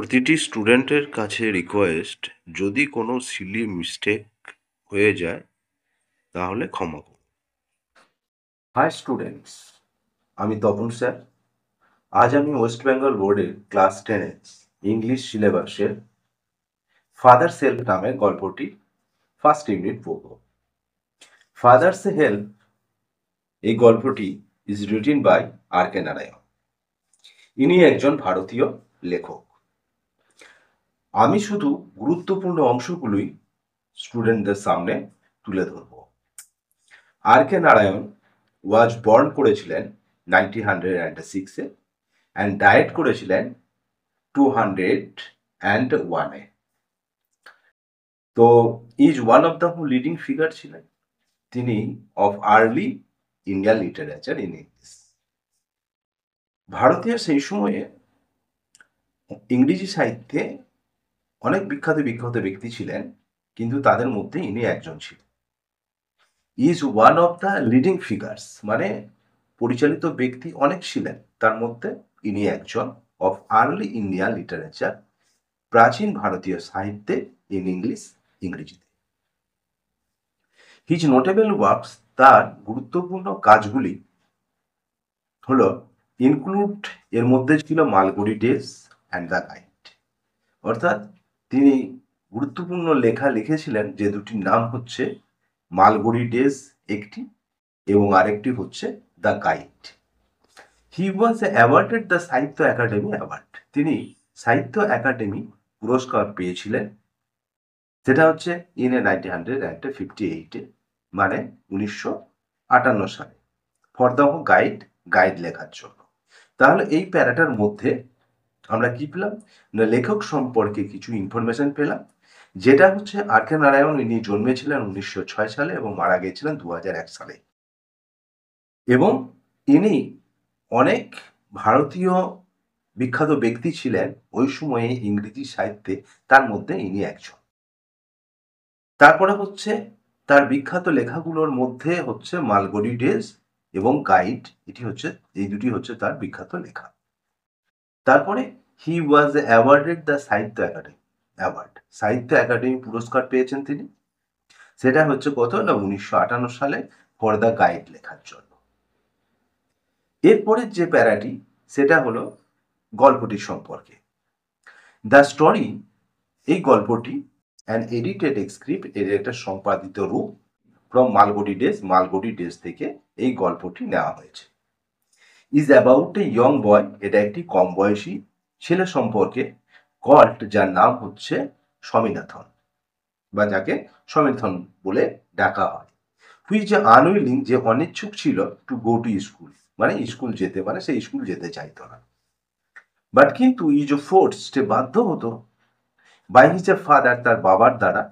প্রতিটি স্টুডেন্টের কাছে রিকোয়েস্ট, যদি কোনো সিলি মিস্টেক হয়ে যায় তাহলে ক্ষমা করুন। হাই স্টুডেন্টস, আমি তপন স্যার। আজ আমি ওয়েস্ট বেঙ্গল বোর্ডের ক্লাস 10-এর ইংলিশ সিলেবাসের ফাদার সেলফ নামের গল্পটি ফার্স্ট ইউনিট পড়ব। ফাদার্স হেল্প এই গল্পটি ইজ রিটেন বাই আর কে নারায়ণ। ইনি একজন ভারতীয় লেখক। আমি শুধু গুরুত্বপূর্ণ অংশগুলোই স্টুডেন্টদের সামনে তুলে ধরব। আর কে নারায়ণ ওয়াজ বর্ন করেছিলেন 1906-এ অ্যান্ড ডায়েট করেছিলেন 201-এ। তো is one of the leading figure ছিলেন তিনি of early Indian literature in English. ভারতীয় সেই সময়ে ইংরেজি সাহিত্যে অনেক বিখ্যাত বিখ্যাত ব্যক্তি ছিলেন, কিন্তু তাদের মধ্যে ইনি একজন ছিলেন। Is one of the leading figures মানে পরিচালিত ব্যক্তি অনেক ছিলেন, তার মধ্যে ইনি একজন অফ আর্লি ইন্ডিয়ান লিটারেচার, প্রাচীন ভারতীয় সাহিত্যে ইন ইংলিশ, ইংরেজিতে। হিজ নোটেবল ওয়ার্কস, তার গুরুত্বপূর্ণ কাজগুলি হলো ইনক্লুড, এর মধ্যে ছিল Malgudi days and the guide. অর্থাৎ তিনি গুরুত্বপূর্ণ লেখা লিখেছিলেন যে দুটির নাম হচ্ছে মালগুড়ি ডেজ একটি এবং আরেকটি হচ্ছে the guide. He was awarded the সাহিত্য একাডেমি অ্যাওয়ার্ড। তিনি সাহিত্য একাডেমি পুরস্কার পেয়েছিলেন, সেটা হচ্ছে ইন 1958-এ, মানে 1958 সালে, ফর দ্য গাইড, গাইড লেখার জন্য। তাহলে এই প্যারাটার মধ্যে আমরা কি পেলাম না, লেখক সম্পর্কে কিছু ইনফরমেশন পেলাম, যেটা হচ্ছে আর কে নারায়ণ। ইনি জন্মেছিলেন 1906 সালে এবং মারা গিয়েছিলেন 2001 সালে। এবং ইনি অনেক ভারতীয় বিখ্যাত ব্যক্তি ছিলেন ওই সময়ে ইংরেজি সাহিত্যে, তার মধ্যে ইনি একজন। তারপরে হচ্ছে তার বিখ্যাত লেখাগুলোর মধ্যে হচ্ছে মালগুড়ি ডেজ এবং গাইড, এই দুটি হচ্ছে তার বিখ্যাত লেখা। তারপরে হি ওয়াজ অ্যাওয়ার্ডেড দ্য সাহিত্য একাডেমি অ্যাওয়ার্ড, সাহিত্য একাডেমি পুরস্কার পেয়েছেন তিনি, সেটা হচ্ছে কত না 1958 সালে, ফর দ্য গাইড লেখার জন্য। এরপরের যে প্যারাটি সেটা হলো গল্পটির সম্পর্কে। দ্য স্টোরি, এই গল্পটি অ্যান এডিটেড স্ক্রিপ্ট, এর একটা সম্পাদিত রূপ, from Malgudi days, Malgudi days থেকে এই গল্পটি নেওয়া হয়েছে। ইজ অ্যাবাউট এ ইয়ং বয়, এটা একটি কম বয়সী ছেলে সম্পর্কে, কল্ট, যার নাম হচ্ছে স্বামীনাথন, বা যাকে স্বামীনাথন বলে ডাকা হয়। হুইচ আনউইলিং, যে অনিচ্ছুক ছিল, টু গো টু স্কুল, মানে স্কুল যেতে, মানে সে স্কুল যেতে চাইতো না। বাট কিন্তু ইজ ফোর্সড, বাধ্য হতো, বাই হিজ এ ফাদার, তার বাবার দ্বারা,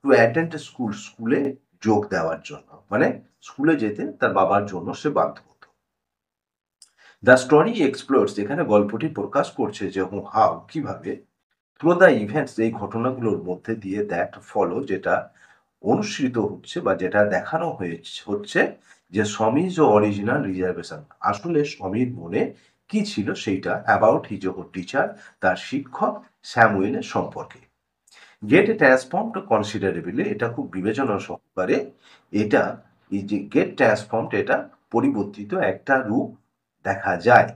টু অ্যাটেন্ড স্কুল, স্কুলে যোগ দেওয়ার জন্য, মানে স্কুলে যেতে তার বাবার জন্য সে বাধ্য হতো। দ্য স্টোরি এক্সপ্লোরস, এখানে গল্পটি প্রকাশ করছে যে হাউ, কিভাবে, থ্রু দ্য ইভেন্টস, এই ঘটনাগুলোর মধ্যে দিয়ে, দ্যাট ফলো, যেটা অনুসৃত হচ্ছে বা যেটা দেখানো হচ্ছে যে সমীজ ও অরিজিনাল রিজার্ভেশন, আসলে সমীর মনে কি ছিল সেইটা, অ্যাবাউট হিজ টিচার, তার শিক্ষক স্যামুয়েলের সম্পর্কে। গেট ট্রান্সফর্মড কনসিডারেবলি, এটা খুব বিবেচনা সহকারে, এটা এই যে গেট ট্রান্সফর্মড, এটা পরিবর্তিত একটা রূপ দেখা যায়।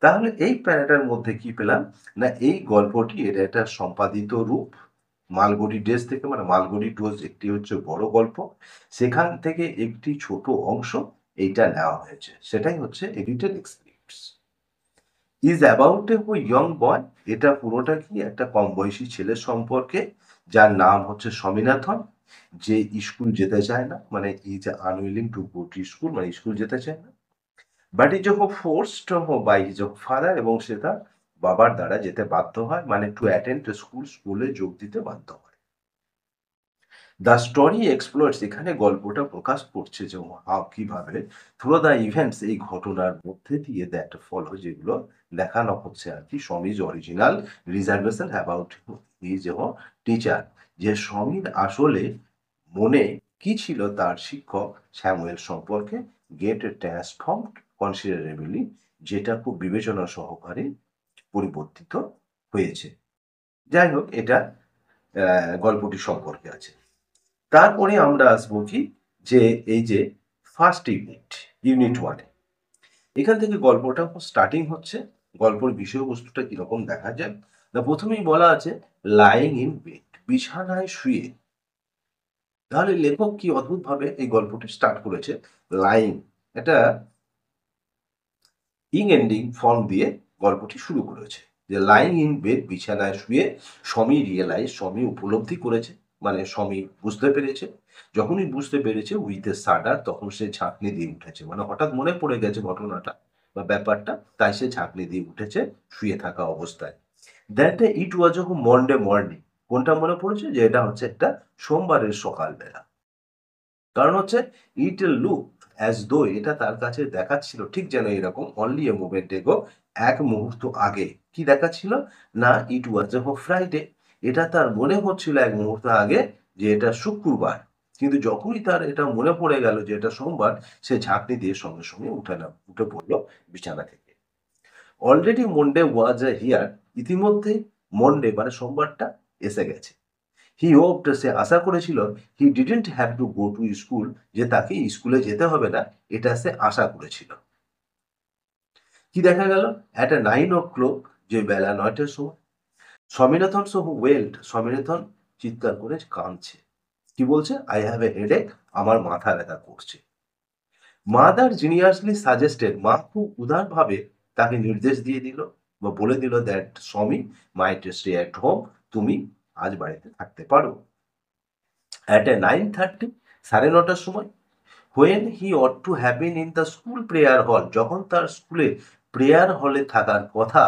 তাহলে এই প্যারাটার মধ্যে কি পেলাম না, এই গল্পটি এটা একটা সম্পাদিত রূপ মালগুড়ি ডেজ থেকে, মানে মালগুড়ি ডোজ একটি হচ্ছে বড় গল্প, সেখান থেকে একটি ছোট অংশ এইটা নেওয়া হয়েছে, সেটাই হচ্ছে edited scripts. Is about a young বয়, এটা পুরোটা কি একটা কম বয়সী ছেলে সম্পর্কে, যার নাম হচ্ছে স্বামীনাথন, যে স্কুল যেতে চায় না, মানে is unwilling to go to school, মানে স্কুল যেতে চায় না। But is forced by his father, এবং সে তার বাবার দ্বারা যেতে বাধ্য হয়, মানে টু অ্যাটেন্ড স্কুল, স্কুলে যোগ দিতে বাধ্য হয়। দ্য স্টোরি এক্সপ্লোরস, এখানে গল্পটা প্রকাশ করছে যে হাউ, কিভাবে, থ্রু দ্য ইভেন্টস, এই ঘটনার মধ্যে দিয়ে, দ্যাট ফলো, যেগুলো দেখানো হচ্ছে আর কি, Samir's original reservation about his teacher, যে সমীর আসলে মনে কি ছিল তার শিক্ষক স্যামুয়েল সম্পর্কে, গেট ট্রান্সফর্মড কনসিডারেবলি, যেটা খুব বিবেচনা সহকারে পরিবর্তিত হয়েছে। যাই হোক, এটা গল্পটি সম্পর্কে আছে। তারপরে আমরা আসবো কি, যে এই যে ফার্স্ট ইউনিট 1 এ। এখান থেকে গল্পটা স্টার্টিং হচ্ছে। গল্পের বিষয়বস্তুটা কিরকম দেখা যায়? না, প্রথমেই বলা আছে লাইং ইন বেড, বিছানায় শুয়ে। তাহলে লেখক কি অদ্ভুতভাবে এই গল্পটি স্টার্ট করেছে। লাইং, একটা এন্ডিং ফর্ম দিয়ে গল্পটি শুরু করেছে। যে লাইং ইন বেড, বিছানায় শুয়ে স্বামী উপলব্ধি করেছে, মানে স্বামী বুঝতে পেরেছে। যখনই বুঝতে পেরেছে উইথ এ শাডার, তখন সে ঝাঁকনি দিয়ে উঠেছে। মানে হঠাৎ মনে পড়ে গেছে ঘটনাটা বা ব্যাপারটা, তাই সে ঝাঁকনি দিয়ে উঠেছে শুয়ে থাকা অবস্থায়। That day it was of Monday morning. কোনটা মনে পড়েছে? যে এটা হচ্ছে একটা সোমবারের সকালবেলা। কারণ হচ্ছে ইট লুক অ্যাজ দো, এটা তার কাছে দেখাচ্ছিল ঠিক যেন এরকম অনলি এ মোমেন্ট এগো, এক মুহূর্ত আগে। কি দেখাচ্ছিল? না, ইট ওয়াজ এ ফ্রাইডে। এটা তার মনে হচ্ছিল এক মুহূর্ত আগে যে এটা শুক্রবার। কিন্তু যখনই তার এটা মনে পড়ে গেল যে এটা সোমবার, সে ঝাঁকনি দিয়ে সঙ্গে সঙ্গে উঠে পড়ল বিছানা থেকে। Already Monday was A here, ইতিমধ্যেই মন্ডে মানে সোমবারটা এসে গেছে। হি হোপড, সে আশা করেছিল, he didn't have to go to school, যে তাকে স্কুলে যেতে হবে না, এটা সে আশা করেছিল। কি দেখা গেল? অ্যাট এ 9 o'clock, যে বেলা 9টার সময়, স্বামীনাথন সহ ওয়েল্ট, স্বামীনাথন চিৎকার করে কাঁদছে। কি বলছে? আই হ্যাভ এ হেডেক, আমার মাথা ব্যথা করছে। মাদার জিনিয়াসলি সাজেস্টেড, মা খুব উদারভাবে তাকে নির্দেশ দিয়ে দিল বা বলে দিল দ্যাট স্বামী মাইট স্টে অ্যাট হোম, তুমি আজ বাড়িতে থাকতে পারো। অ্যাট এ 9:30, 9:30 সময়, when he ought to have been in the school prayer hall, যখন তার স্কুলে প্রেয়ার হলে থাকার কথা,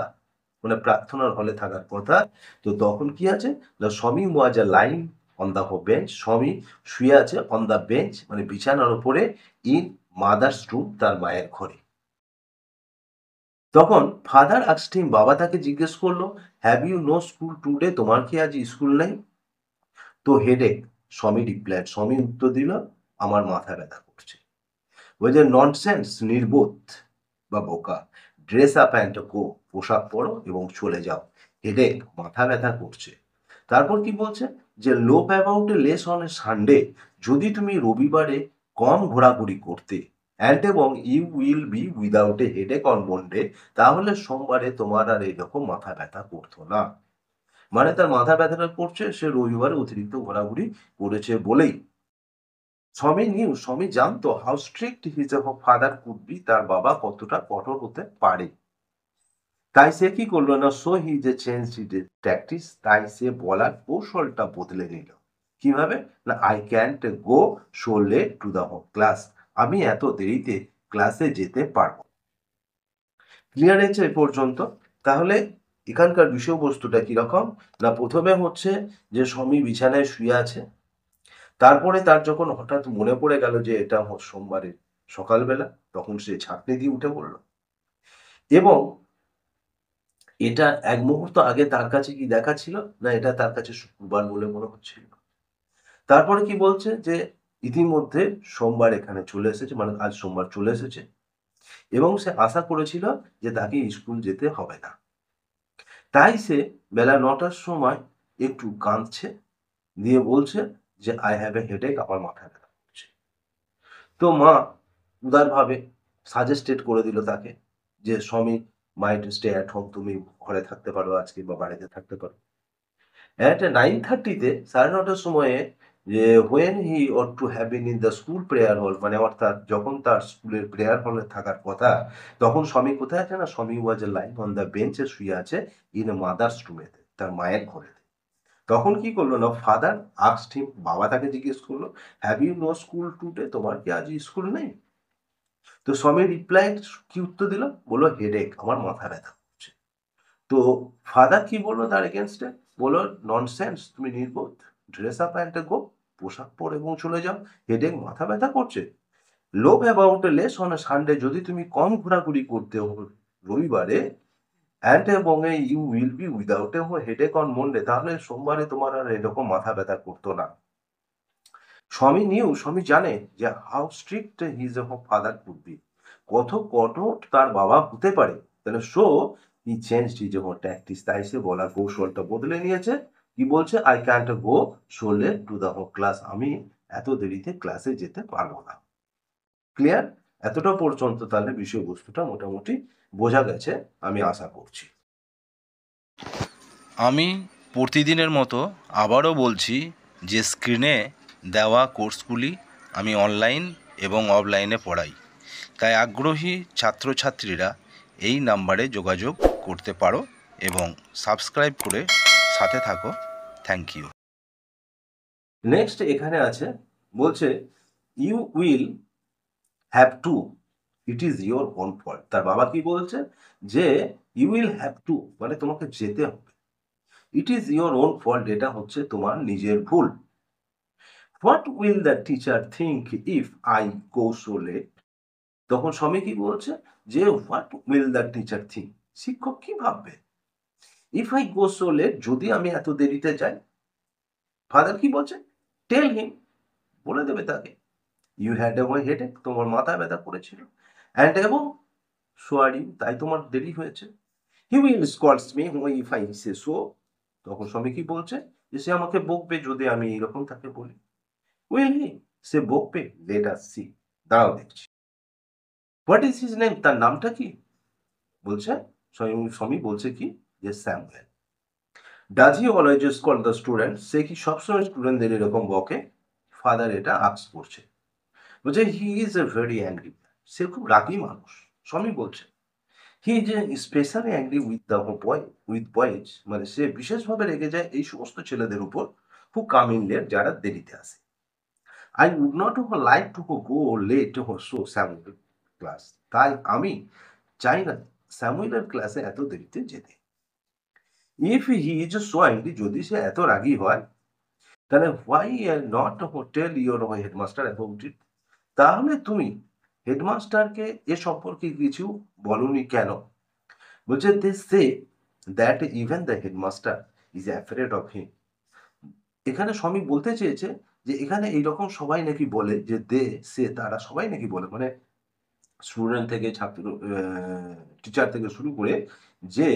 মানে প্রার্থনার হলে থাকার কথা, তো তখন কি আছে না, স্বামী ওয়াজ আ লাইং অন দ্য বেঞ্চ, স্বামী শুয়ে আছে অন দ্য বেঞ্চ মানে বিছানার উপরে, ইন মাদার্স রুম, তার মায়ের ঘরে। তখন ফাদার আস্কড হিম, বাবা তাকে জিজ্ঞেস করলো, have you no school today, তোমার কি আজ স্কুল নেই? তো হেডেক, স্বামী রিপ্লাইড, স্বামী উত্তর দিল, আমার মাথা ব্যথা করছে। ওই যে ননসেন্স, নির্বোধ বা বোকা, ড্রেস আপ অ্যান্ড গো, পোশাক পরো এবং চলে যাও। হেডেক, মাথা ব্যথা করছে। তারপর কি বলছে? যে loaf about a less on a Sunday, যদি তুমি রবিবারে কম ঘোরাঘুরি করতে, অ্যান্ড এবং you will be without a headache on Monday, তাহলে সোমবারে তোমার আর এরকম মাথা ব্যথা করতো না। মানে তার মাথা ব্যথাটা করছে সে রবিবারে অতিরিক্ত ঘোরাঘুরি করেছে বলেই। স্বামী জানতো how strict his father could B, তার বাবা কতটা কঠোর হতে পারে। তাই সে কি করলো না, সো হি যে চেঞ্জ ট্যাকটিস, তাই সে বলার কৌশলটা বদলে নিল। কিভাবে? না, I can't go so late to the class, আমি এত দেরিতে ক্লাসে যেতে পারবো। ক্লিয়ার হয়েছে এ পর্যন্ত? তাহলে এখানকার বিষয়বস্তুটা কিরকম? না, প্রথমে হচ্ছে যে স্বামী বিছানায় শুয়ে আছে। তারপরে তার যখন হঠাৎ মনে পড়ে গেল যে এটা সোমবারের সকালবেলা, তখন সে ঝাঁকনি দিয়ে উঠে পড়ল। এবং এটা এক মুহূর্ত আগে তার কাছে কি দেখাচ্ছিল? না, এটা তার কাছে শুক্রবার বলে মনে হচ্ছিল। তারপরে কি বলছে? যে ইতিমধ্যে সোমবার এখানে চলে এসেছে, মানে আজ সোমবার চলে এসেছে এবং সে আশা করেছিল যে তাকে স্কুল যেতে হবে না। তাই সে বেলা ৯টার সময় একটু কাঁদছে, দিয়ে বলছে যে, "I have a headache", আমার মাথা ব্যথা করছে। তো মা উদারভাবে সাজেস্টেড করে দিল তাকে যে, "স্বামী মাইট স্টে অ্যাট হোম", তুমি ঘরে থাকতে পারো আজকে বা বাড়িতে থাকতে পারো। এট 9:30 তে ৯:৩০ সময়ে, যে when he ought to have been in the school prayer hall, মানে অর্থাৎ যখন তার স্কুলের প্রেয়ার হলে থাকার কথা, তখন স্বামী কোথায় আছে? না, স্বামী ওয়াজ লাইং অন দ্য বেঞ্চে, শুয়ে আছে ইন এ মাদার্স রুমেতে, তার মায়ের ঘরেতে। তখন কি করলো না, ফাদার আস্কড হিম, বাবা তাকে জিজ্ঞেস করলো, have you no school today, তোমার কি আজ স্কুল নেই? তো স্বামী রিপ্লাইড, কি উত্তর দিল? বলল, হেডেক, আমার মাথা ব্যথা করছে। তো ফাদার কি বলল তার এগেইনস্টে? বলল, ননসেন্স, তুমি নির্বোধ, ড্রেস আপ অ্যান্ড গো, পোশাক পরো এবং চলে যাও। হেডেক, মাথা ব্যথা করছে। Loaf about a less on a Sunday, যদি তুমি কম ঘোরাঘুরি করতে রবিবারে, অ্যান্ড এবং you will be without a headache on Monday, তাহলে সোমবারে তোমার আর এরকম মাথা ব্যথা করতো না। স্বামী জানে যে how strict his father could be, কত কঠোর তার বাবা হতে পারে। তাহলে so he changed his tactics, তাই সে বলার কৌশলটা বদলে নিয়েছে। কি বলছে? I can't go so late to the class, আমি এত দেরিতে ক্লাসে যেতে পারবো না। ক্লিয়ার? এতটা পর্যন্ত তাহলে বিষয়বস্তুটা মোটামুটি বোঝা গেছে আমি আশা করছি। আমি প্রতিদিনের মতো আবারও বলছি যে স্ক্রিনে দেওয়া কোর্সগুলি আমি অনলাইন এবং অফলাইনে পড়াই, তাই আগ্রহী ছাত্রছাত্রীরা এই নাম্বারে যোগাযোগ করতে পারো এবং সাবস্ক্রাইব করে সাথে থাকো। Thank you. নেক্সট এখানে আছে, বলছে you will have to, it is your own fault. তার বাবা কি বলছে? যে ইউ উইল হ্যাভ টু মানে তোমাকে যেতে হবে। It is your own fault, এটা হচ্ছে তোমার নিজের ভুল। What will the teacher think if I go so late? তখন স্বামী কি বলছে? যে what will the teacher think, শিক্ষক কি ভাববে? If I go so late, যদি আমি এত দেরিতে যাই। ফাদার কি বলছে? টেল হিম, বলে দেবে তাকে। ইউ হ্যাড এ হেডেক, তোমার মাথা ব্যথা করেছিল। অ্যান্ড এবং সো আর ইউ, তাই তোমার দেরি হয়েছে। He will scolds me if I say so, তখন স্বামী কি বলছে? যে সে আমাকে বকবে যদি আমি এইরকম তাকে বলি। উইল হি, সে বকবে? লেট আস সি, দাঁড়াও দেখছি। হোয়াট ইজ হিজ নেম, তার নামটা কি? বলছে স্বামী বলছে কি? যে Samuel. Does he always call the student, সে কি সবসময় স্টুডেন্টদের এরকম বকে? ফাদার এটা আক্স করছে। বলছে he is a very angry, সে খুব রাগী মানুষ। স্বামী বলছে he is specially angry with boys, মানে সে বিশেষভাবে রেগে যায় এই সমস্ত ছেলেদের উপর হু কাম ইন লেট, যারা দেরিতে আসে। I would not like to go late so Samuel class, তাই আমি চাই না স্যামুয়েলের ক্লাসে এত দেরিতে যেতে। If he is so angry, যদি সে এত রাগী হয়, তাহলে why not tell your headmaster about it, তাহলে তুমি হেডমাস্টারকে এ সম্পর্কে কিছু বলনি কেন? বলছে they say that even the headmaster is afraid of him. এখানে স্বামী বলতে চেয়েছে যে এখানে এইরকম সবাই নাকি বলে, যে দে সে তারা সবাই নাকি বলে, মানে স্টুডেন্ট থেকে ছাত্র, টিচার থেকে শুরু করে, যে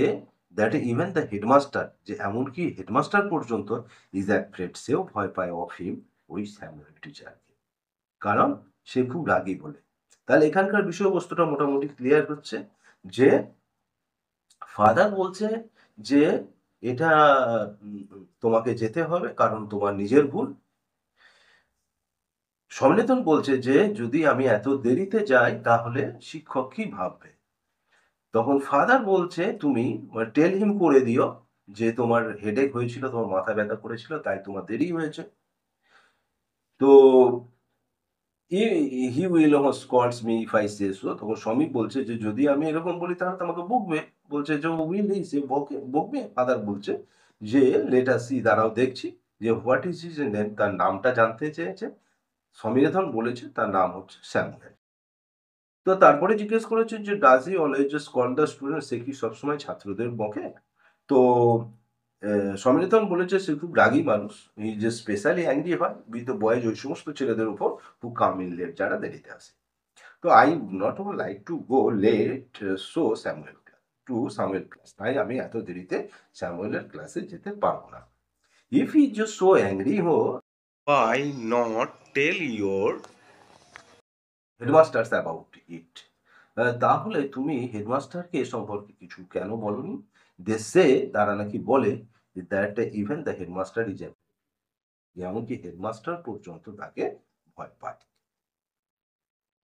দ্যাট ইভেন দ্য হেডমাস্টার, যে এমনকি হেডমাস্টার পর্যন্ত ইজ অ্যাফ্রেড, সেও ভয় পায় অফ হিম, ওই স্যামুয়েল টিচারকে, কারণ সে খুব রাগী বলে। তাহলে এখানকার বিষয়বস্তুটা মোটামুটি ক্লিয়ার হচ্ছে যে ফাদার বলছে যে এটা তোমাকে যেতে হবে কারণ তোমার নিজের ভুল। সমলেতন বলছে যে যদি আমি এত দেরিতে যাই তাহলে শিক্ষক কি ভাববে? তখন ফাদার বলছে তুমি টেল হিম করে দিও যে তোমার হেডেক হয়েছিল, তোমার মাথা ব্যথা করেছিল, তাই তোমার দেরি হয়েছে। তো he will scolds me if I say so, তখন শ্রমিক বলছে যে যদি আমি এরকম বলি তাহলে তো আমাকে বকবে। বলছে যে উইল হি, সে বকবে। ফাদার বলছে যে লেট আস সি, দাঁড়াও দেখছি, যে হোয়াট ইজ হিজ নেম, তার নামটা জানতে চেয়েছে। সমীরধন বলেছে তার নাম হচ্ছে স্যামুয়েল। তো তারপরে জিজ্ঞেস করেছে যে does he always call the student, সে কি সবসময় ছাত্রদের বকে? তো সমীরধন বলেছে সে খুব রাগী মানুষ, হি যে স্পেশালি অ্যাংরি হয় উইথ দ্য বয়েজ, ওই সমস্ত ছেলেদের উপর হু কাম ইন লেট, যারা দেরিতে আসে। তো I not like to go late so Samuel Samuel class, তাই আমি এত দেরিতে স্যামুয়েলের ক্লাসে যেতে পারবো না। If he just so angry why not tell your headmasters about it, তাহলে তুমি হেডমাস্টারকে এ সম্পর্কে কিছু কেন বলনি? দে সে, তারা নাকি বলে that even the headmaster is, এমনকি হেডমাস্টার পর্যন্ত তাকে ভয় পায়।